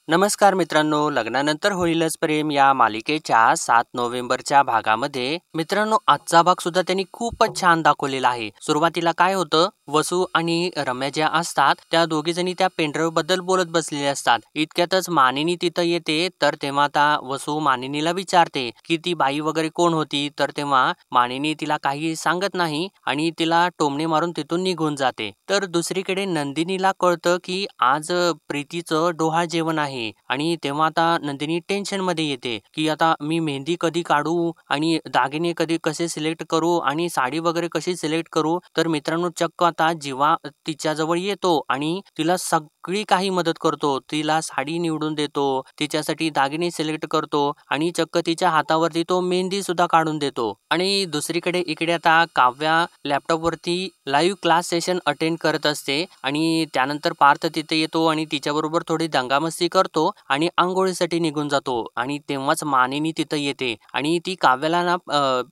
नमस्कार मित्रांनो, लग्नानंतर होईलच प्रेम या मालिकेच्या 7 नोव्हेंबरच्या भागामध्ये मित्रांनो आजचा भाग सुद्धा त्यांनी खूपच छान दाखवलेला आहे. सुरुवातीला काय होतं, वसू आणि रम्या ज्या असतात त्या दोघी जणी त्या पेनड्राईव्ह बद्दल बोलत बसलेले असतात. इतक्यातच मानिनी तिथं येते. तर तेव्हा आता वसू मानिनीला विचारते की ती बाई वगैरे कोण होती. तर तेव्हा मानिनी तिला काही सांगत नाही आणि तिला टोमणे मारून तिथून निघून जाते. तर दुसरीकडे नंदिनीला कळतं की आज प्रीतीचं डोहाळ जेवण आहे आणि तेव्हा आता नंदिनी टेन्शन मध्ये येते की आता मी मेहंदी कधी काढू आणि दागिने कधी कसे सिलेक्ट करू आणि साडी वगैरे कशी सिलेक्ट करू. तर मित्रांनो चक्क आता जीवा तिच्याजवळ येतो आणि तिला सगळी काही मदत करतो. तिला साडी निवडून देतो, तिच्यासाठी दागिने सिलेक्ट करतो आणि चक्क तिच्या हातावरती तो मेहंदी सुद्धा काढून देतो. आणि दुसरीकडे इकडे आता काव्या लॅपटॉप वरती लाईव्ह क्लास सेशन अटेंड करत असते आणि त्यानंतर पार्थ तिथे येतो आणि तिच्याबरोबर थोडी दंगामस्ती करतो आणि अंघोळीसाठी निघून जातो. आणि तेव्हाच मानिनी तिथं येते आणि ती काव्याला ना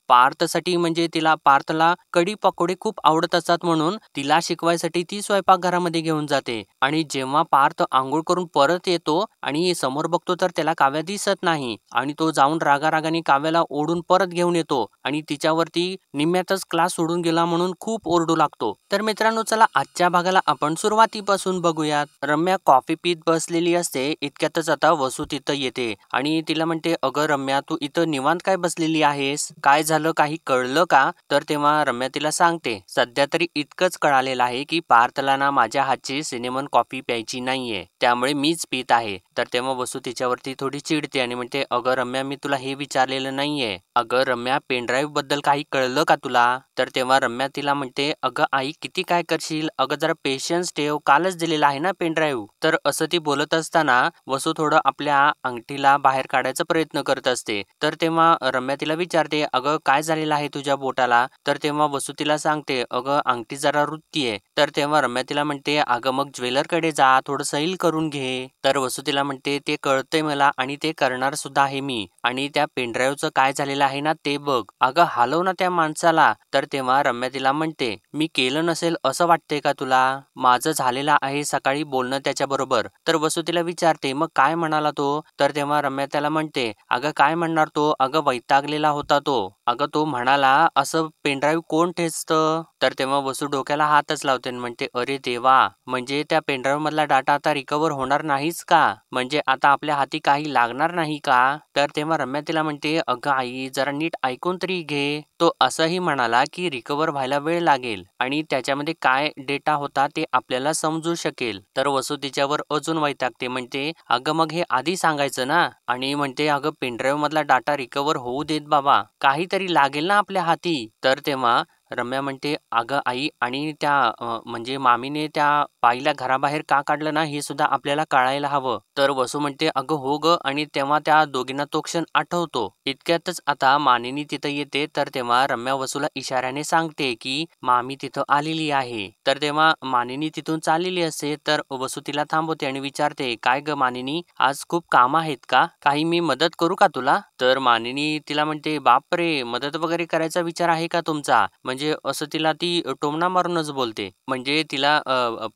पार्थसाठी म्हणजे तिला पार्थला कढी पकोडे खूप आवडत असतात म्हणून तिला शिकवायसाठी ती स्वयंपाकघरामध्ये घेऊन जाते. आणि जेव्हा पार्थ आंघोळ करून परत येतो आणि समोर बघतो तर त्याला काव्या दिसत नाही आणि तो जाऊन रागारागाने काव्याला ओढून परत घेऊन येतो आणि तिच्यावरती निम्म्यातच क्लास सोडून गेला म्हणून खूप ओरडू लागतो. तर मित्रांनो चला आजच्या भागाला आपण सुरुवातीपासून बघूयात. रम्या कॉफी पीत बसलेली असते. इतक्यातच आता वसू तिथं येते आणि तिला म्हणते, अगं रम्या तू इथं निवांत काय बसलेली आहेस, काय झालं, काही कळलं का? तर तेव्हा रम्या तिला सांगते, सध्या तरी इतकंच कळालेलं आहे की पार्थला ना माझ्या हातची सिनेमन कॉफी प्यायची नाहीये, त्यामुळे मीच पीत आहे. तर तेव्हा वसू तिच्यावरती थोडी चिडते आणि म्हणते, अगं रम्या मी तुला हे विचारलेलं नाहीये. अगं रम्या पेनड्राईव्ह बद्दल काही कळलं का तुला? तर तेव्हा रम्या तिला म्हणते, अगं आई किती काय करशील, अगं जरा पेशन्स ठेव, कालच दिलेला आहे ना पेनड्राईव्ह. तर असं ती बोलत असताना वसू थोडं आपल्या अंगठीला बाहेर काढायचा प्रयत्न करत असते. तर तेव्हा रम्या तिला विचारते, अगं काय झालेलं आहे तुझ्या बोटाला? तर तेव्हा वसू तिला सांगते, अगं अंगठी जरा रुततीये. तर तेव्हा रम्या तिला म्हणते, अगं मग ज्वेलरकडे जा, थोडं सैल करून घे. तर वसू तिला म्हणते, ते कळतंय मला आणि ते करणार सुद्धा आहे मी, आणि त्या पेनड्राईव्हचं काय झालेलं आहे ना ते बघ, अगं हलव ना त्या माणसाला. तर तेव्हा रम्या तिला म्हणते, मी केलं नसेल असं वाटतंय का तुला? माझं झालेलं आहे सकाळी बोलणं त्याच्याबरोबर. तर वसू तिला विचारते, मग काय म्हणाला तो? तर तेव्हा रम्या त्याला म्हणते, अगं काय म्हणणार तो, अगं वैतागलेला होता तो. अगं तो म्हणाला असं पेनड्राईव्ह कोण ठेचतं? तर तेव्हा वसू डोक्याला हातच लावते आणि म्हणते, अरे देवा, म्हणजे त्या पेनड्राईव्ह मधला डाटा आता रिकव्हर होणार नाहीच का? म्हणजे आता आपल्या हाती काही लागणार नाही का? तर तेव्हा रम्या तिला म्हणते, अगं आई जरा नीट ऐकून तरी घे. तो असंही म्हणाला की रिकव्हर व्हायला वेळ लागेल आणि त्याच्यामध्ये काय डेटा होता ते आपल्याला समजू शकेल. तर वसू तिच्यावर अजून वैतागते, म्हणते, अगं मग हे आधी सांगायचं ना. आणि म्हणते, अगं पेनड्राईव्ह मधला डाटा रिकव्हर होऊ देत बाबा, काहीतरी लागेल ना आपल्या हाती. तर तेव्हा रम्या म्हणते, अगं आई, आणि त्या म्हणजे मामीने त्या बाईला घराबाहेर का काढलं ना हे सुद्धा आपल्याला कळायला हवं. तर वसू म्हणते, अगं हो ग. आणि तेव्हा त्या दोघींना तो क्षण आठवतो. इतक्यातच आता मानिनी तिथं येते. तर तेव्हा रम्या वसूला इशाऱ्याने सांगते की मामी तिथं आलेली आहे. तर तेव्हा मानिनी तिथून चाललेली असते. तर वसू तिला थांबवते आणि विचारते, काय ग मानिनी, आज खूप काम आहेत का, काही मी मदत करू का तुला? तर मानिनी तिला म्हणते, बापरे, मदत वगैरे करायचा विचार आहे का तुमचा? म्हणजे असं तिला ती टोमणा मारूनच बोलते. म्हणजे तिला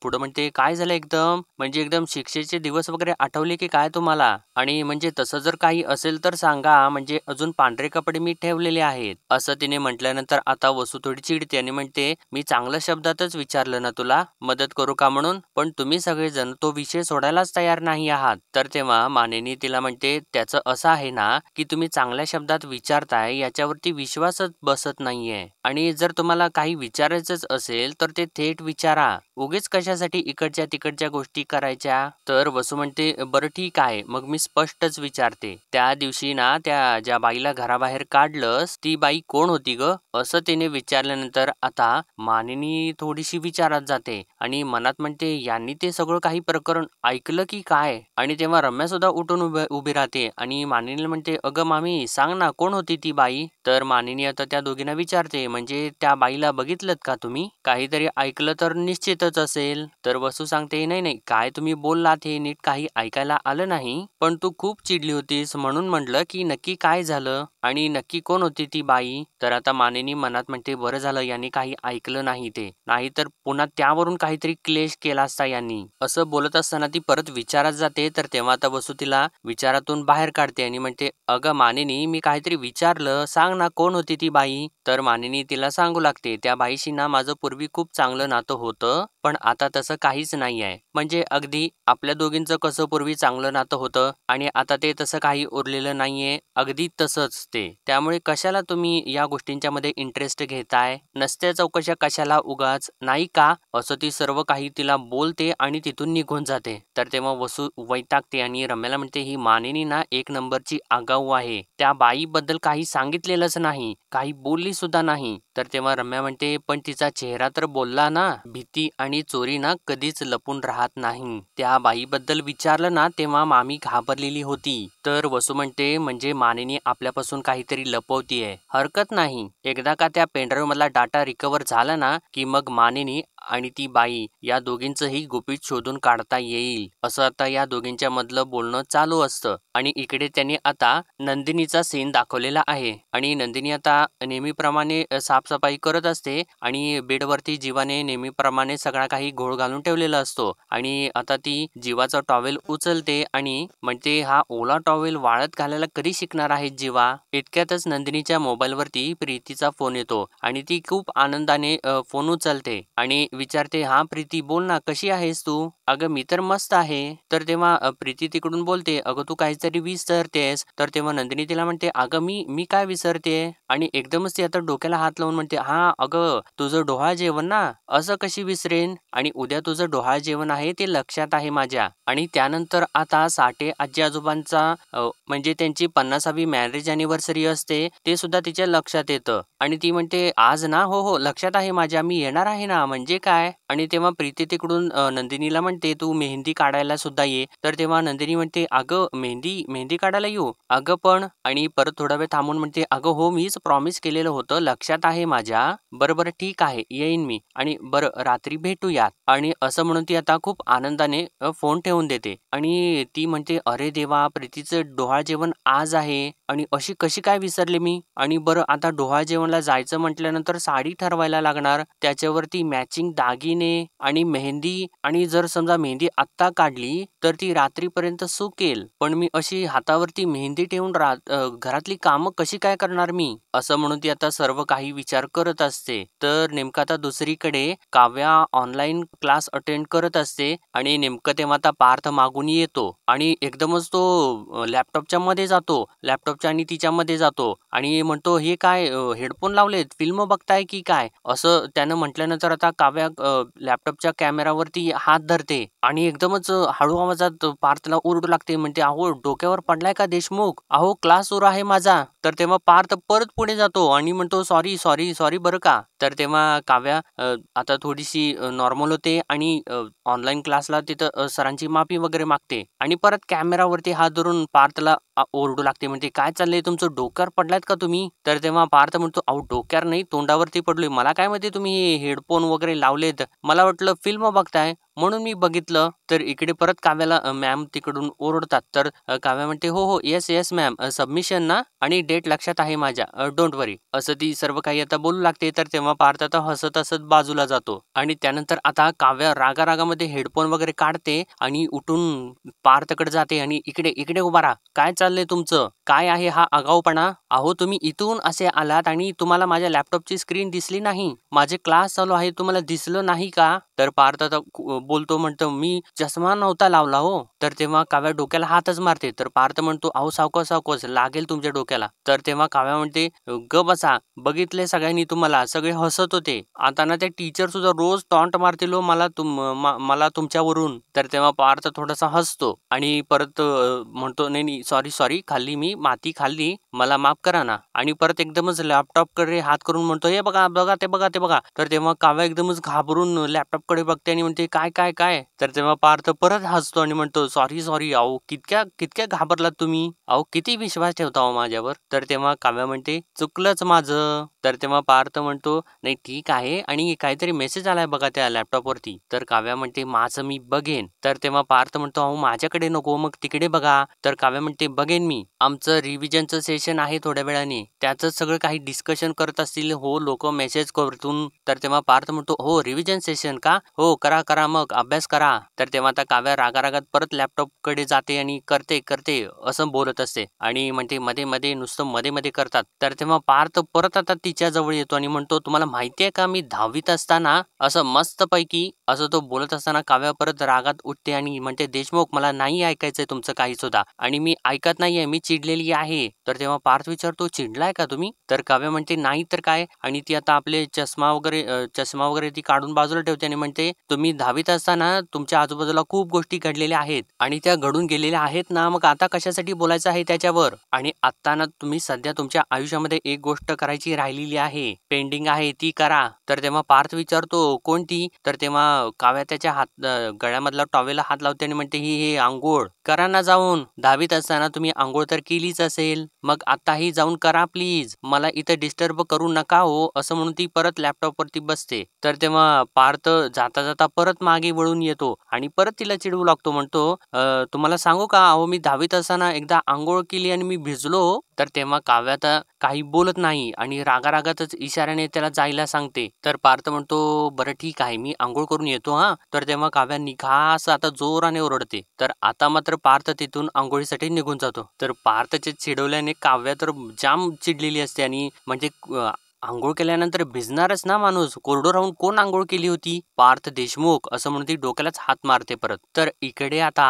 पुढं म्हणते, काय झालं एकदम, म्हणजे एकदम शिक्षेचे दिवस वगैरे आठवले की काय तुम्हाला? आणि म्हणजे तसं जर काही असेल तर सांगा, म्हणजे अजून पांढरे कपडे मी ठेवलेले आहेत. असं तिने म्हटल्यानंतर आता वसू थोडी चिडते आणि म्हणते, मी चांगल्या शब्दातच विचारलं ना तुला मदत करू का म्हणून, पण तुम्ही सगळेजण तो विषय सोडायलाच तयार नाही आहात. तर तेव्हा मानिनी तिला म्हणते, त्याचं असं आहे ना की तुम्ही चांगल्या शब्दात विचारताय याच्यावरती विश्वासच बसत नाहीये, आणि जर तुम्हाला काही विचारायचंच असेल तर ते थेट विचारा, उगीच कशासाठी इकडच्या तिकडच्या गोष्टी करायच्या. तर वसू म्हणते, बरं ठीक आहे, मग मी स्पष्टच विचारते, त्या दिवशी ना त्या ज्या बाईला घराबाहेर काढलंस ती बाई कोण होती ग? असं तिने विचारल्यानंतर आता मानिनी थोडीशी विचारात जाते आणि मनात म्हणते, यांनी ते सगळं काही प्रकरण ऐकलं की काय? आणि तेव्हा रम्या सुद्धा उठून उभी राहते आणि मानिनीला म्हणते, अगं मामी सांग ना कोण होती ती बाई? तर मानिनी आता त्या दोघींना विचारते, म्हणजे त्या बाईला बघितलं का तुम्ही? काहीतरी ऐकलं तर निश्चितच असेल. तर वसू सांगते, नाही नाही, काय तुम्ही बोललात हे नीट काही ऐकायला आलं नाही, पण तू खूप चिडली होतीस म्हणून म्हटलं की नक्की काय झालं आणि नक्की कोण होती ती बाई. तर आता मानिनी मनात म्हणते, बरं झालं यांनी काही ऐकलं नाही, ते नाही तर पुन्हा त्यावरून काहीतरी क्लेश केला असता यांनी. असं बोलत असताना ती परत विचारात जाते. तर तेव्हा आता वसू तिला विचारातून बाहेर काढते आणि म्हणते, अगं मानिनी, मी काहीतरी विचारलं, सांग ना कोण होती ती बाई. तर मानिनी तिला सांगू लागते, त्या बाईशी ना माझं पूर्वी खूप चांगलं नातं होतं, पण आता तसं काहीच नाही आहे. म्हणजे अगदी आपल्या दोघींचं कसं पूर्वी चांगलं नातं होतं आणि आता ते तसं काही उरलेलं नाहीये, अगदी तसंच ते. त्यामुळे कशाला तुम्ही या गोष्टींच्या मध्ये इंटरेस्ट घेताय, नसत्या चौकशा कशाला उगाच, नाही का. असं ती सर्व काही तिला बोलते आणि तिथून निघून जाते. तर तेव्हा वसू वैतागते आणि रम्याला म्हणते, ही मानिनी ना एक नंबरची आगाऊ आहे, त्या बाईबद्दल काही सांगितलेलंच नाही, काही बोलली सुद्धा नाही. तर तेव्हा रम्या म्हणते, पण तिचा चेहरा तर बोलला ना, भीती आणि चोरी ना कधीच लपून राहत नाही. त्या बाईबद्दल विचारलं ना तेव्हा मामी घाबरलेली होती. तर वसू म्हणते, म्हणजे मानिनी आपल्यापासून काहीतरी लपवतीये. हरकत नाही, एकदा का त्या पेनड्राईव्ह मधला डाटा रिकव्हर झाला ना की मग मानिनी आणि ती बाई या दोघींचंही गुपित शोधून काढता येईल. असं आता या दोघींच्या मधलं बोलणं चालू असतं आणि इकडे त्यांनी आता नंदिनीचा सीन दाखवलेला आहे आणि नंदिनी आता नेहमीप्रमाणे साफसफाई करत असते आणि बेडवरती जीवाने नेहमीप्रमाणे सगळा काही घोळ घालून ठेवलेला असतो आणि आता ती जीवाचा टॉवेल उचलते आणि म्हणते, हा ओला टॉवेल वाळत घालायला कधी शिकणार आहे जीवा. इतक्यातच नंदिनीच्या मोबाईलवरती प्रीतीचा फोन येतो आणि ती खूप आनंदाने फोन उचलते आणि विचारते, हा प्रीती बोल ना, कशी आहेस तू. अगं मी तर मस्त आहे. तर तेव्हा प्रीती तिकडून बोलते, अगं तू काहीतरी विसरतेस. तर तेव्हा नंदिनी तिला म्हणते, अगं मी काय विसरते. आणि एकदमच ती आता डोक्याला हात लावून म्हणते, हा अगं तुझं डोहाळ जेवण ना, असं कशी विसरेन, आणि उद्या तुझं डोहाळ जेवण आहे ते लक्षात आहे माझ्या. आणि त्यानंतर आता साठे आजी आजोबांचा म्हणजे त्यांची 50वी मॅरेज अॅनिव्हर्सरी असते, ते सुद्धा तिच्या लक्षात येतं आणि ती म्हणते, आज ना, हो हो लक्षात आहे माझ्या, मी येणार आहे ना, म्हणजे काय. आणि तेव्हा प्रीती तिकडून नंदिनीला म्हणते, तू मेहंदी काढायला सुद्धा ये. तर तेव्हा नंदिनी म्हणते, अगं मेहंदी मेहंदी काढायला येऊ अगं पण. आणि परत थोडा वेळ थांबून म्हणते, अगं हो मीच प्रॉमिस केलेलं होतं, लक्षात आहे माझ्या. बरं बरं ठीक आहे, येईन मी, आणि बरं रात्री भेटूयात. आणि असं म्हणून ती आता खूप आनंदाने फोन ठेवून देते आणि ती म्हणते, अरे देवा, प्रीतीचं डोहाळ जेवण आज आहे आणि अशी कशी काय विसरले मी. आणि बरं आता डोहाळ जेवणला जायचं म्हटल्यानंतर साडी ठरवायला लागणार, त्याच्यावरती मॅचिंग दागिने आणि मेहंदी, आणि जर समजा मेहंदी आत्ता काढली तर ती रात्रीपर्यंत सुकेल, पण मी अशी हातावरती मेहंदी ठेवून घरातली कामं कशी काय करणार मी. असं म्हणून ती आता सर्व काही विचार करत असते. तर नेमकं आता दुसरीकडे काव्या ऑनलाईन क्लास अटेंड करत असते आणि नेमकं तेव्हा आता पार्थ मागून येतो आणि एकदमच तो लॅपटॉपच्या मध्ये जातो, लॅपटॉपच्या आणि तिच्यामध्ये जातो आणि म्हणतो, हे काय हेडफोन लावलेत, फिल्म बघताय की काय. असं त्यानं म्हटल्यानंतर आता काव्या लॅपटॉपच्या कॅमेरावरती हात धरते आणि एकदमच हळू आवाजात पार्थला ओरडू लागते, म्हणते, अहो डोक्यावर पडलाय का देशमुख, अहो क्लास सुरू आहे माझा. तर तेव्हा पार्थ परत पुढे जातो आणि म्हणतो, सॉरी सॉरी सॉरी बरं का. तर तेव्हा काव्या आता थोडीशी नॉर्मल होते आणि ऑनलाईन क्लासला तिथं सरांची माफी वगैरे मागते आणि परत कॅमेरावरती हात धरून पार्थला ओरडू लागते, म्हणते, काय चाललंय तुमचं, डोक्यावर पडलायत का तुम्ही. तर तेव्हा पार्थ म्हणतो, अहो डोक्यावर नाही, तोंडावरती पडलोय, मला काय माहिती तुम्ही हेडफोन वगैरे लावलेत, मला वाटलं फिल्म बघताय म्हणून मी बघितलं. तर इकडे परत काव्याला मॅम तिकडून ओरडतात. तर काव्या म्हणते, हो हो येस येस मॅम, सबमिशन ना आणि डेट लक्षात आहे माझ्या, डोंट वरी. असं ती सर्व काही आता बोलू लागते. तर तेव्हा पार्थ आता हसत हसत बाजूला जातो आणि त्यानंतर आता काव्या रागारागामध्ये हेडफोन वगैरे काढते आणि उठून पार्थकडे जाते आणि इकडे इकडे उभा राहा, काय चाललंय तुमचं, काय आहे हा आगाऊपणा. अहो तुम्ही इथून असे आलात आणि तुम्हाला माझ्या लॅपटॉपची स्क्रीन दिसली नाही, माझे क्लास चालू आहे तुम्हाला दिसलं नाही का. तर पार्थ आता बोलतो, म्हणतो, मी चष्मा नव्हता लावला हो. तर तेव्हा काव्या डोक्याला हातच मारते. तर पार्थ म्हणतो, अहो सावकाश सावकाश, लागेल तुमच्या डोक्याला. तर तेव्हा काव्या म्हणते, ग बसा, बघितले सगळ्यांनी तुम्हाला, सगळे हसत होते, आता ना ते टीचर सुद्धा रोज टॉन्ट मारतील हो मला तुमच्यावरून. तर तेव्हा पार्थ थोडासा हसतो आणि परत म्हणतो, नाही नाही सॉरी सॉरी, खाल्ली मी माती खाल्ली, मला माफ करा ना. आणि परत एकदमच लॅपटॉप कडे हात करून म्हणतो, हे बघा बघा ते बघा ते बघा. तर तेव्हा काव्या एकदमच घाबरून लॅपटॉप कडे बघते आणि म्हणते, काय काय काय. तर तेव्हा पार्थ परत हसतो आणि म्हणतो, सॉरी सॉरी, अहो कितक्या कितक्या घाबरलात तुम्ही, अहो किती विश्वास ठेवता हो माझ्यावर. तर तेव्हा काव्या म्हणते, चुकलंच माझं. तर तेव्हा पार्थ म्हणतो, "नाही ठीक आहे आणि काहीतरी मेसेज आलाय बघा त्या लॅपटॉपवरती." तर काव्या म्हणते, "माझं मी बघेन." तर तेव्हा पार्थ म्हणतो, "अहो माझ्याकडे नको, मग तिकडे बघा." तर काव्या म्हणते, "बघेन मी. आमचं रिव्हिजनचं सेशन आहे थोड्या वेळाने. त्याचं सगळं काही डिस्कशन करत असतील हो लोकं मेसेज करून." तर तेव्हा पार्थ म्हणतो, "हो रिव्हिजन सेशन का? हो करा, करा मग अभ्यास करा." तर तेव्हा आता काव्या रागारागात परत लॅपटॉपकडे जाते आणि करते, करते असं बोलत असते आणि म्हणते, "मध्ये-मध्ये नुसतं मध्ये-मध्ये करतात." तर तेव्हा पार्थ परत आता तिच्याजवळ येतो आणि म्हणतो, "तुम्हाला माहिती आहे का मी 10वीत असताना असं मस्तपैकी." असं तो बोलत असताना काव्या परत रागात उठते आणि म्हणते, "देशमुख मला नाही ऐकायचंय तुमचं काही सुद्धा आणि मी ऐकत नाहीये, मी चिडलेली आहे." तर तेव्हा पार्थ विचारतो, "चिडलाय का तुम्ही?" तर काव्या म्हणते, "नाही तर काय." आणि ती आता आपले चष्मा वगैरे ती काढून बाजूला ठेवते आणि म्हणते, "तुम्ही 10वीत असताना तुमच्या आजूबाजूला खूप गोष्टी घडलेल्या आहेत आणि त्या घडून गेलेल्या आहेत ना, मग आता कशासाठी बोलायचं आहे त्याच्यावर? आणि आत्ता ना तुम्ही सध्या तुमच्या आयुष्यामध्ये एक गोष्ट करायची राहिलेली आहे, पेंडिंग आहे ती करा." तर तेव्हा पार्थ विचारतो, "कोणती?" तर तेव्हा काव्या त्याच्या गळ्यामधला टॉवेलला हात लावते आणि म्हणते, "ही अंघोळ करा ना जाऊन. 10वीत असताना तुम्ही अंघोळ तर केलीच असेल. मग आत्ताही जाऊन करा प्लीज. मला इथं डिस्टर्ब करू नका हो." असं म्हणून ती परत लॅपटॉपवरती बसते. तर तेव्हा पार्थ जाता जाता परत मागे वळून येतो आणि परत तिला चिडवू लागतो. म्हणतो, तुम्हाला सांगू का? अहो मी 10वीत असताना एकदा अंघोळ केली आणि मी भिजलो." तर तेव्हा काव्या तर काही बोलत नाही आणि रागारागातच इशाऱ्याने त्याला जायला सांगते. तर पार्थ म्हणतो, "बरं ठीक आहे, मी अंघोळ करून येतो हां." तर तेव्हा काव्या निघास आता जोराने ओरडते. तर आता मात्र पार्थ तिथून अंघोळीसाठी निघून जातो. तर पार्थच्या चिडवल्याने काव्या तर जाम चिडलेली असते आणि म्हणजे अंघोळ केल्यानंतर भिजणारच ना माणूस. कोरडं राहून कोण अंघोळ केली होती? पार्थ देशमुख असं म्हणून ती डोक्यालाच हात मारते परत. तर इकडे आता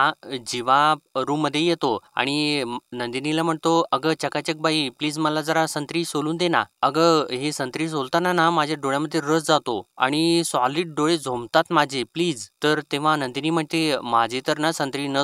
जीवा रूममध्ये येतो आणि नंदिनीला म्हणतो, "अगं चकाचक बाई प्लीज मला जरा संत्री सोलून दे ना." "अगं हे संत्री सोलताना ना माझ्या डोळ्यामध्ये रस जातो आणि सॉलिड डोळे झोंबतात माझे प्लीज." तर तेव्हा नंदिनी म्हणते, "माझी तर ना संत्री न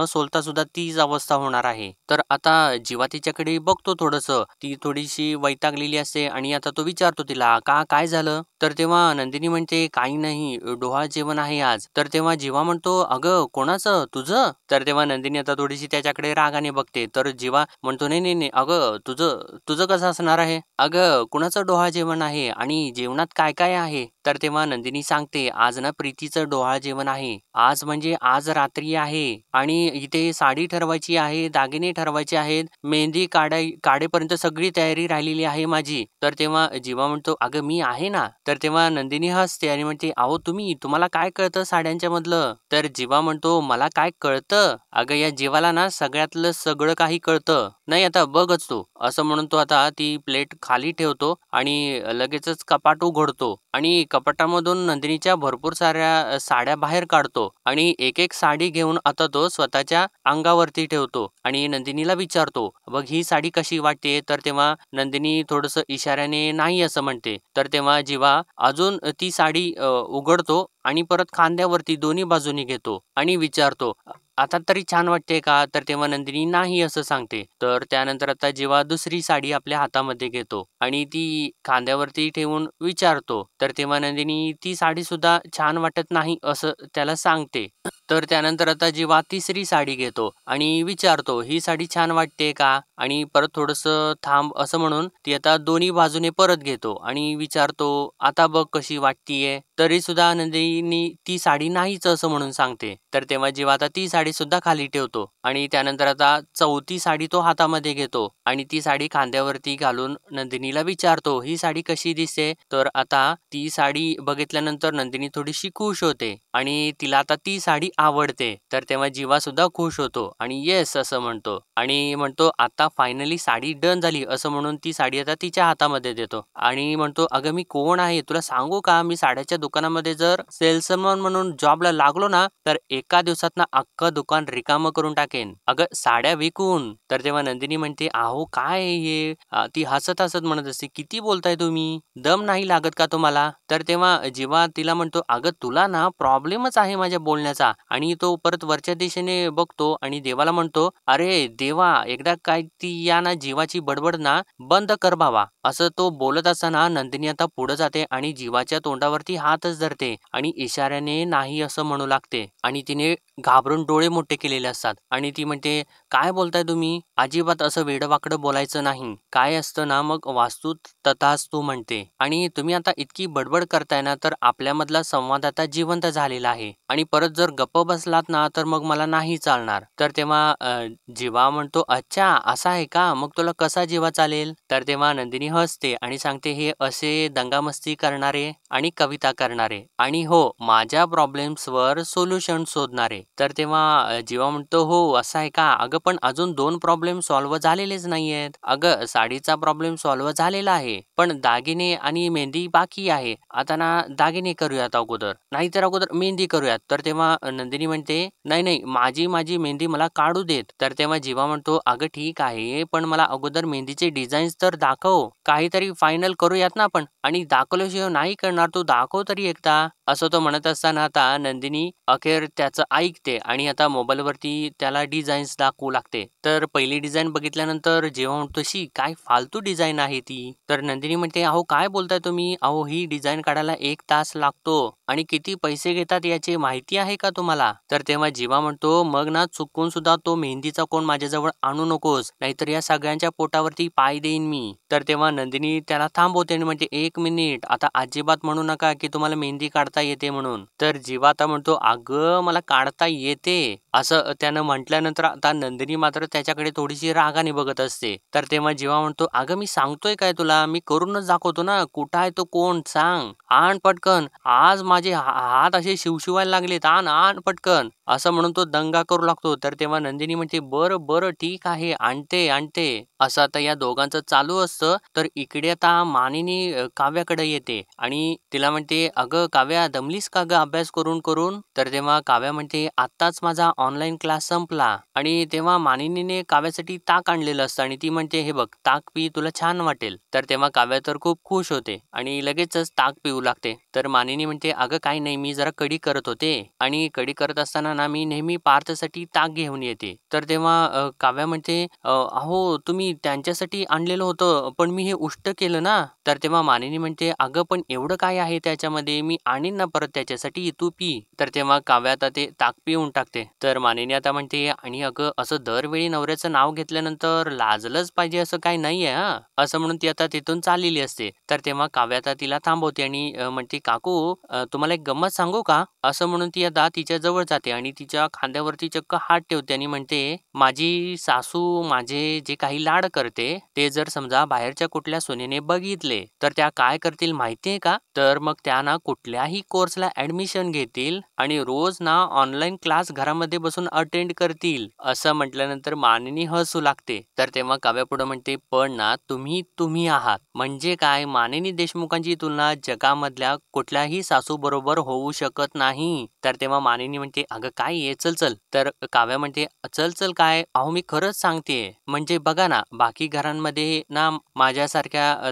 सोलता सुद्धा तीच अवस्था होणार आहे." तर आता जीवा तिच्याकडे बघतो थोडंसं. ती थोडीशी वैतागलेली असते आणि आता तो विचारतो तिला, "का काय झालं?" तर तेव्हा नंदिनी म्हणते, "काही नाही, डोहाळ जेवण आहे आज." तर तेव्हा जीवा म्हणतो, "अगं कोणाचं? तुझं?" तर तेव्हा नंदिनी आता थोडीशी त्याच्याकडे रागाने बघते. तर जीवा म्हणतो, "नाही, नाही, नाही. अगं तुझं तुझं कसं असणार आहे? अगं कुणाचं डोहाळ जेवण आहे आणि जेवणात काय काय आहे?" तर तेव्हा नंदिनी सांगते, "आज ना प्रीतीचं डोहाळ जेवण आहे. आज म्हणजे आज रात्री आहे आणि इथे साडी ठरवायची आहे, दागिने ठरवायचे आहेत, मेहंदी काढेपर्यंत सगळी तयारी राहिलेली आहे माझी." तर तेव्हा जीवा म्हणतो, "अगं मी आहे ना." तर तेव्हा नंदिनी हसते आणि म्हणते, "अहो तुम्हाला काय कळतं साड्यांच्या मधलं?" तर जीवा म्हणतो, "मला काय कळतं? अगं या जीवाला ना सगळ्यातलं सगळं काही कळतं. नाही आता बघच तू." असं म्हणून तो आता ती प्लेट खाली ठेवतो आणि लगेचच कपाट उघडतो आणि कपाटामधून नंदिनीच्या भरपूर साऱ्या साड्या बाहेर काढतो आणि एक-एक साडी घेऊन आता तो स्वतःच्या अंगावरती ठेवतो आणि नंदिनीला विचारतो, "बघ ही साडी कशी वाटते?" तर तेव्हा नंदिनी थोडंसं इशाऱ्याने नाही असं म्हणते. तर तेव्हा जीवा अजून ती साडी उघडतो आणि परत खांद्यावरती दोन्ही बाजूनी घेतो आणि विचारतो, "आता तरी छान वाटते का?" तर तेव्हा नंदिनी नाही असं सांगते. तर त्यानंतर आता जेव्हा दुसरी साडी आपल्या हातामध्ये घेतो आणि ती खांद्यावरती ठेवून विचारतो. तर तेव्हा नंदिनी ती साडी सुद्धा छान वाटत नाही असं त्याला सांगते. तर त्यानंतर आता जेव्हा तिसरी साडी घेतो आणि विचारतो, "ही साडी छान वाटते का?" आणि परत थोडंसं थांब असं म्हणून ती आता दोन्ही बाजूने परत घेतो आणि विचारतो, "आता बघ कशी वाटतीये?" तरी सुद्धा नंदिनी ती साडी नाहीच असं म्हणून सांगते. तर तेव्हा जेव्हा आता ती साडी सुद्धा खाली ठेवतो आणि त्यानंतर आता चौथी साडी तो हातामध्ये घेतो आणि ती साडी खांद्यावरती घालून नंदिनीला विचारतो, "ही साडी कशी दिसते?" तर आता ती साडी बघितल्यानंतर नंदिनी थोडीशी खुश होते आणि तिला आता ती साडी आवडते. तर तेव्हा जीवा सुद्धा खुश होतो आणि येस असं म्हणतो आणि म्हणतो, "आता फायनली साडी डन झाली." असं म्हणून ती साडी आता तिच्या हातामध्ये देतो आणि म्हणतो, "अगं मी कोण आहे तुला सांगू का? मी साड्याच्या दुकानामध्ये जर सेल्समन म्हणून जॉबला लागलो ना, तर एका दिवसात ना अख्खं दुकान रिकामं करून टाकेन. अगं साड्या विकून." तर तेव्हा नंदिनी म्हणते, "अहो काय आहे हे?" ती हसत-हसत म्हणत असते, "किती बोलताय तुम्ही? दम नाही लागत का तुम्हाला?" तर तेव्हा जेव्हा तिला म्हणतो, "अगं तुला ना प्रॉब्लेमच आहे माझ्या बोलण्याचा. आणि तो परत वरच्या दिशेने बघतो आणि देवाला म्हणतो, "अरे देवा, एकदा काय ती या ना जीवाची बडबड ना बंद कर बाबा." असं तो बोलत असताना नंदिनी आता पुढे जाते आणि जीवाच्या तोंडावरती हातच धरते आणि इशाऱ्याने नाही असं म्हणू लागते आणि तिने घाबरून डोळे मोठे केलेले असतात आणि ती म्हणते, "काय बोलताय तुम्ही? अजिबात असं वेडं-वाकडं बोलायचं नाही. काय असतं ना मग वास्तू तथास्तु म्हणते आणि तुम्ही आता इतकी बडबड करताय ना तर आपल्यामधला संवाद आता जिवंत झालेला आहे आणि परत जर गप्प बसलात ना तर मग मला नाही चालणार." तर तेव्हा जीवा म्हणतो, "अच्छा असा आहे का? मग तुला कसा जीवा चालेल?" तर तेव्हा नंदिनी हसते आणि सांगते, "हे असे दंगामस्ती करणारे आणि कविता करणारे आणि हो माझ्या प्रॉब्लेम्सवर सोल्युशन शोधणारे." तर तेव्हा जीवा म्हणतो, "हो असं आहे का? अगं पण अजून 2 प्रॉब्लेम सॉल्व्ह झालेलेच नाहीयेत. अगं साडीचा प्रॉब्लेम सॉल्व्ह झालेला आहे, पण दागिने आणि मेहंदी बाकी आहे. आता ना दागिने करूयात अगोदर, नाहीतर अगोदर मेहंदी करूयात." तर तेव्हा नंदिनी म्हणते, "नाही, नाही माझी मेहंदी मला काढू देत." तर तेव्हा जीवा म्हणतो, "अगं ठीक आहे, पण मला अगोदर मेहंदीचे डिझाईन्स तर दाखव. काहीतरी फायनल करूयात ना आपण आणि दाखवल्याशिवाय नाही करणार, तू दाखव तरी एकदा." असं तो म्हणत असताना आता नंदिनी अखेर त्याचं ऐकते आणि आता मोबाईलवरती त्याला डिझाईन्स दाखवू लागते. तर पहिली डिझाईन बघितल्यानंतर जेव्हा म्हणतो, "शी काय फालतू डिझाईन आहे ती." तर नंदिनी म्हणते, "अहो काय बोलताय तुम्ही? अहो ही डिझाईन काढायला 1 तास लागतो आणि किती पैसे घेतात याची माहिती आहे का तुम्हाला?" तर तेव्हा जीवा म्हणतो, "मग ना चुकून सुद्धा तो मेहंदीचा कोन माझ्याजवळ आणू नकोस, नाहीतर या सगळ्यांच्या पोटावरती पाय देईन मी." तर तेव्हा नंदिनी त्याला थांबवते आणि म्हणते, "1 मिनिट, आता अजिबात म्हणू नका की तुम्हाला मेहंदी काढता येते म्हणून." तर जीवा आता म्हणतो, "अगं मला काढता येते." असं त्यानं म्हटल्यानंतर आता नंदिनी मात्र त्याच्याकडे थोडीशी रागाने बघत असते. तर तेव्हा जीवा म्हणतो, "अगं मी सांगतोय काय तुला, मी करूनच दाखवतो ना. कुठं आहे तो कोन सांग. आण पटकन. आज माझे हात असे शिवशिवायला लागलेत. आण, आण पटकन." असं म्हणून तो दंगा करू लागतो. तर तेव्हा नंदिनी म्हणते, "बरं, बरं ठीक आहे. आणते, आणते." असं आता या दोघांचं चालू असतं. तर इकडे आता मानिनी काव्याकडे येते आणि तिला म्हणते, "अगं काव्या दमलीस का गं अभ्यास करून करून?" तर तेव्हा काव्या म्हणते, "आत्ताच माझा ऑनलाईन क्लास संपला." आणि तेव्हा मानिनीने काव्यासाठी ताक आणलेलं असतं आणि ती म्हणते, "हे बघ ताक पी तुला छान वाटेल." तर तेव्हा काव्या तर खूप खुश होते आणि लगेचच ताक पिऊ लागते. तर मानिनी म्हणते, "अगं काही नाही मी जरा कढी करत होते आणि कढी करत असताना ना मी नेहमी पार्थसाठी ताक घेऊन येते." तर तेव्हा काव्या म्हणते, "अहो तुम्ही त्यांच्यासाठी आणलेलं होतं पण मी हे उष्ट केलं ना." तर तेव्हा मानिनी म्हणते, "अगं पण एवढं काय आहे त्याच्यामध्ये, मी आणीन ना परत त्याच्यासाठी, तू पी." तर तेव्हा काव्या आता ते ताक पिऊन टाकते. तर मानिनी आता म्हणते, "आणि अगं असं दरवेळी नवऱ्याचं नाव घेतल्यानंतर लाजलंच पाहिजे असं काही नाहीये हां." असं म्हणून ती आता तिथून चाललेली असते. तर तेव्हा काव्या आता तिला थांबवते आणि म्हणते, "काकू तुम्हाला एक गंमत सांगू का?" असं म्हणून ती आता तिच्या जवळ जाते आणि तिच्या खांद्यावरती चक्क हात ठेवते आणि म्हणते, "माझी सासू माझे जे काही लाड करते, ते जर समजा बाहेरच्या कुठल्या सुनेने बघितले, तर त्या काय करतील माहितीये का? तर मग त्या ना कुठल्याही कोर्सला ॲडमिशन घेतील आणि रोज ना ऑनलाईन क्लास घरामध्ये बसून अटेंड करतील." असं म्हटल्यानंतर मानिनी हसू लागते. तर तेव्हा काव्या पुढे म्हणते, "पण ना तुम्ही आहात. म्हणजे काय? मानिनी देशमुखांची तुलना जगामधल्या कुठल्याही सासूबरोबर होऊ शकत नाही." तर तेव्हा मानिनी म्हणते, "अगं काय आहे? चल, चल." तर काव्या म्हणते, "चल, चल काय? अहो मी खरंच सांगतेय. म्हणजे बघा ना, बाकी घरांमध्ये ना माझ्यासारख्या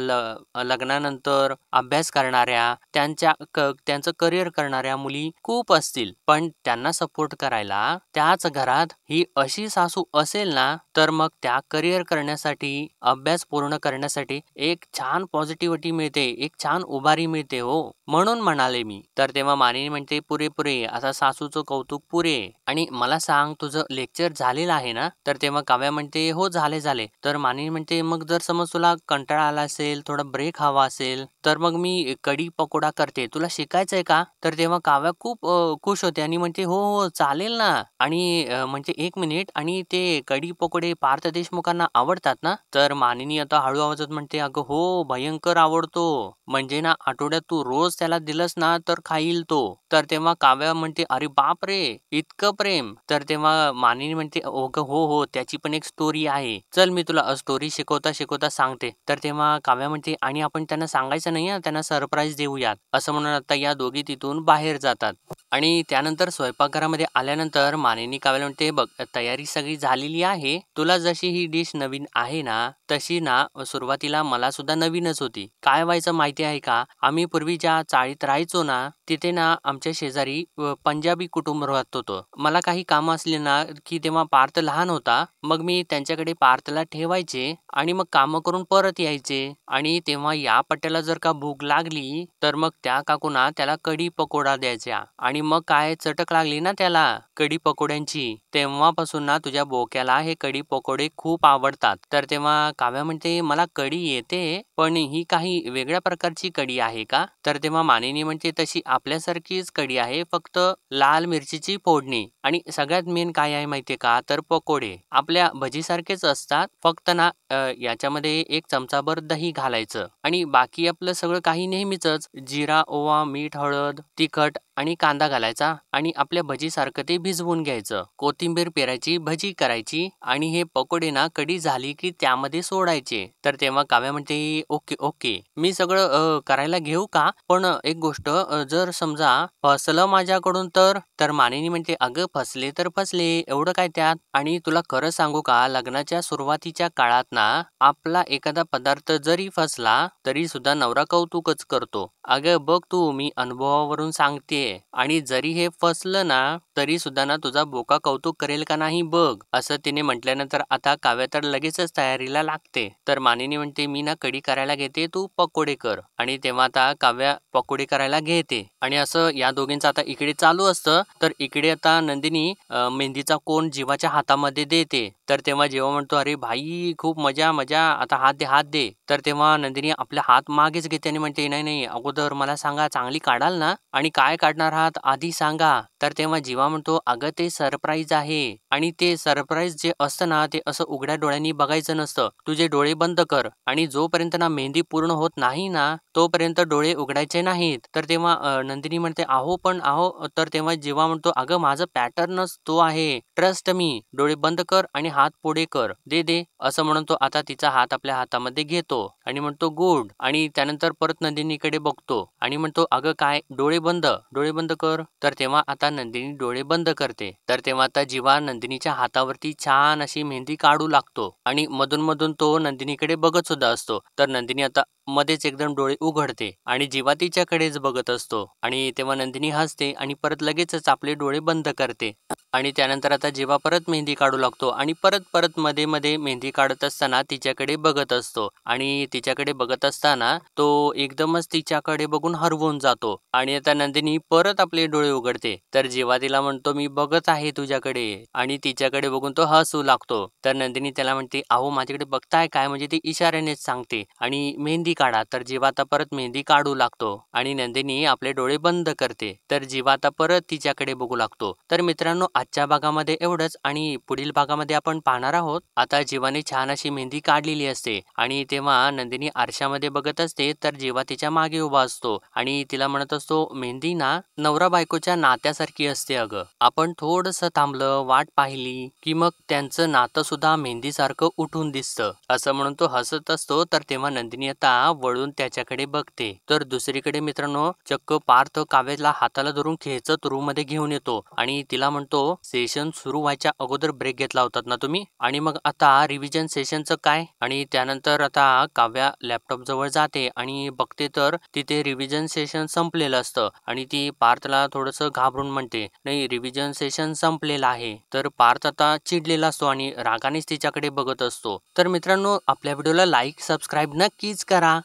लग्नानंतर अभ्यास करणाऱ्या, त्यांचं करिअर करणाऱ्या मुली खूप असतील. पण त्यांना सपोर्ट करायला त्याच घरात ही अशी सासू असेल ना, तर मग त्या करिअर करण्यासाठी, अभ्यास पूर्ण करण्यासाठी एक छान पॉझिटिव्हिटी मिळते, एक छान उभारी मिळते हो. म्हणून म्हणाले मी." तर तेव्हा मानिनी म्हणते, "पुरे, पुरे. आता सासूचं कौतुक पुरे. आणि मला सांग तुझं लेक्चर झालेलं आहे ना?" तर तेव्हा काव्या म्हणते, "हो झाले, झाले." तर मानिनी म्हणते, "मग जर समज तुला कंटाळा आला असेल, थोडा ब्रेक हवा असेल, तर मग मी कढी पकोडा करते. तुला शिकायचंय का?" तर तेव्हा काव्या खूप खुश होते आणि म्हणते, "हो, हो चालेल ना." आणि म्हणते, "1 मिनिट आणि ते कढी पकोडे पार्थ देशमुखांना आवडतात ना?" तर मानिनी आता हळू आवाजात म्हणते, "अगं हो, भयंकर आवडतो. म्हणजे ना आठवड्यात तू रोज त्याला दिलंस ना तर खाईल तो." तर तेव्हा काव्या म्हणते, "अरे बापरे! इतकं प्रेम?" तर तेव्हा मानिनी म्हणते, हो, हो, त्याची पण एक स्टोरी आहे. चल मी तुला स्टोरी शिकवता सांगते." तर तेव्हा काव्या म्हणते, "आणि आपण त्यांना सांगायचं नाही हां, त्यांना सरप्राईज देऊयात." असं म्हणून आता या दोघी तिथून बाहेर जातात. आणि त्यानंतर स्वयंपाकघरामध्ये आल्यानंतर मानिनी काव्याला म्हणते, "बघ तयारी सगळी झालेली आहे. तुला जशी ही डिश नवीन आहे ना, तशी ना सुरुवातीला मला सुद्धा नवीनच होती. काय व्हायचं माहिती आहे का? आम्ही पूर्वी ज्या चाळीत राहायचो ना, तिथे ना आमच्या शेजारी पंजाबी कुटुंब राहत होतं. मला काही कामं असली ना, की तेव्हा पार्थ लहान होता. मग मी त्यांच्याकडे पार्थला ठेवायचे आणि मग कामं करून परत यायचे. आणि तेव्हा या पट्ट्याला जर का भूक लागली, तर मग त्या काकू ना त्याला कढी पकोडा द्यायच्या आणि मग काय चटक लागली ना त्याला कढी पकोड्यांची, तेव्हापासून ना तुझ्या बोक्याला हे कढी पकोडे खूप आवडतात. तर तेव्हा काव्या म्हणते, "मला कढी येते, पण ही काही वेगळ्या प्रकारची कढी आहे का?" तर तेव्हा मानिनी म्हणते, "तशी आपल्यासारखीच कढी आहे, फक्त लाल मिरचीची फोडणी आणि सगळ्यात मेन काय आहे माहितीये का? तर पकोडे आपल्या भजीसारखेच असतात, फक्त ना याच्यामध्ये 1 चमचाभर दही घालायचं आणि बाकी आपलं सगळं काही नेहमीचंच जिरा, ओवा, मीठ, हळद, तिखट आणि कांदा घालायचा आणि आपल्या भजीसारखं ते भिजवून घ्यायचं. कोथिंबीर पेरायची, भजी करायची आणि हे पकोडे ना कढी झाली की त्यामध्ये सोडायचे." तर तेव्हा काव्या म्हणते, "ओके, ओके. मी सगळं करायला घेऊ का? पण एक गोष्ट जर समजा फसलं माझ्याकडून तर?" तर मानिनी म्हणते, "अगं फसले तर फसले, एवढं काय त्यात? आणि तुला खरं सांगू का, लग्नाच्या सुरुवातीच्या काळात ना आपला एखादा पदार्थ जरी फसला, तरी सुद्धा नवरा कौतुकच करतो. अगं बघ तू, मी अनुभवावरून सांगतेय आणि जरी हे फसलं ना, तरी सुद्धा ना तुझा बोका कौतुक करेल का नाही बघ." असं तिने म्हटल्यानंतर आता काव्या तर लगेचच तयारीला लागते. तर मानिनी म्हणते, "मी ना कढी करायला घेते, तू पकोडे कर." आणि तेव्हा आता काव्या पकोडे करायला घेते आणि असं या दोघींचं आता इकडे चालू असतं. तर इकडे आता नंदिनी मेहंदीचा कोन जीवाच्या हातामध्ये देते. तर तेव्हा जीवा म्हणतो, "अरे भाई खूप मजा मजा, आता हात दे हात दे." तर तेव्हा नंदिनी आपला हात मागेच घेते आणि म्हणते, "नाही नाही, अगोदर मला सांगा चांगली काढाल ना? आणि काय काढणार आहात आधी सांगा." तर तेव्हा जीवा म्हणतो, "अगं ते सरप्राईज आहे आणि ते सरप्राईज जे असतं ना, ते असं उघड्या डोळ्यांनी बघायचं नसतं. तुझे डोळे बंद कर आणि जोपर्यंत ना मेहंदी पूर्ण होत नाही ना, तोपर्यंत डोळे उघडायचे नाहीत." तर तेव्हा नंदिनी म्हणते, "अहो पण अहो." तर तेव्हा जीवा म्हणतो, "अगं माझं पॅटर्नच तो आहे, ट्रस्ट मी. डोळे बंद कर आणि हात पुढे कर. दे दे." असं म्हणून तो आता तिचा हात आपल्या हातामध्ये घेतो आणि म्हणतो, "गुड." आणि त्यानंतर परत नंदिनीकडे बघतो आणि म्हणतो, "अगं काय? डोळे बंद, डोळे बंद कर." तर तेव्हा आता नंदिनी डोळे बंद करते. तर तेव्हा आता जीवा नंदिनीच्या हातावरती छान अशी मेहंदी काढू लागतो आणि मधून-मधून तो नंदिनीकडे बघत सुद्धा असतो. तर नंदिनी आता मध्येच एकदम डोळे उघडते आणि जीवा तिच्याकडेच बघत असतो आणि तेव्हा नंदिनी हसते आणि परत लगेचच आपले डोळे बंद करते. आणि त्यानंतर आता जीवा परत मेहंदी काढू लागतो आणि परत मध्ये-मध्ये मेहंदी काढत असताना तिच्याकडे बघत असतो आणि तिच्याकडे बघत असताना तो एकदमच तिच्याकडे बघून हरवून जातो आणि आता नंदिनी परत आपले डोळे उघडते. तर जीवा तिला म्हणतो, "मी बघत आहे तुझ्याकडे." आणि तिच्याकडे बघून तो हसू लागतो. तर नंदिनी त्याला म्हणते, "अहो माझ्याकडे बघताय काय?" म्हणजे ती इशाऱ्यानेच सांगते आणि "मेहंदी काढा." तर जीवा आता परत मेहंदी काढू लागतो आणि नंदिनी आपले डोळे बंद करते. तर जीवा आता परत तिच्याकडे बघू लागतो. तर मित्रांनो, आजच्या भागामध्ये एवढंच आणि पुढील भागामध्ये आपण पाहणार आहोत. आता जीवाने छान अशी मेहंदी काढलेली असते आणि तेव्हा नंदिनी आरशामध्ये बघत असते. तर जीवा तिच्या मागे उभा असतो आणि तिला म्हणत असतो, "मेहंदी ना नवरा बायकोच्या नात्यासारखी असते अगं. आपण थोडंसं थांबलं, वाट पाहिली की मग त्यांचं नातं सुद्धा मेहंदीसारखं उठून दिसतं." असं म्हणून तो हसत असतो. तर तेव्हा नंदिनी आता वळून त्याच्याकडे बघते. तर दुसरीकडे मित्रांनो, चक्क पार्थ काव्याला हाताला धरून खेचत रूम मध्ये घेऊन येतो आणि तिला म्हणतो, "सेशन सुरू व्हायच्या अगोदर ब्रेक घेतला होतात ना तुम्ही? आणि मग आता रिव्हिजन सेशनचं काय?" आणि त्यानंतर आता काव्या लॅपटॉप जवळ जाते आणि बघते तर तिथे रिव्हिजन सेशन संपलेलं असतं आणि ती पार्थला थोडंसं घाबरून म्हणते, "नाही, रिव्हिजन सेशन संपलेलं आहे." तर पार्थ आता चिडलेला असतो आणि रागानेच तिच्याकडे बघत असतो. तर मित्रांनो, आपल्या व्हिडिओला लाईक, सबस्क्राईब नक्कीच करा.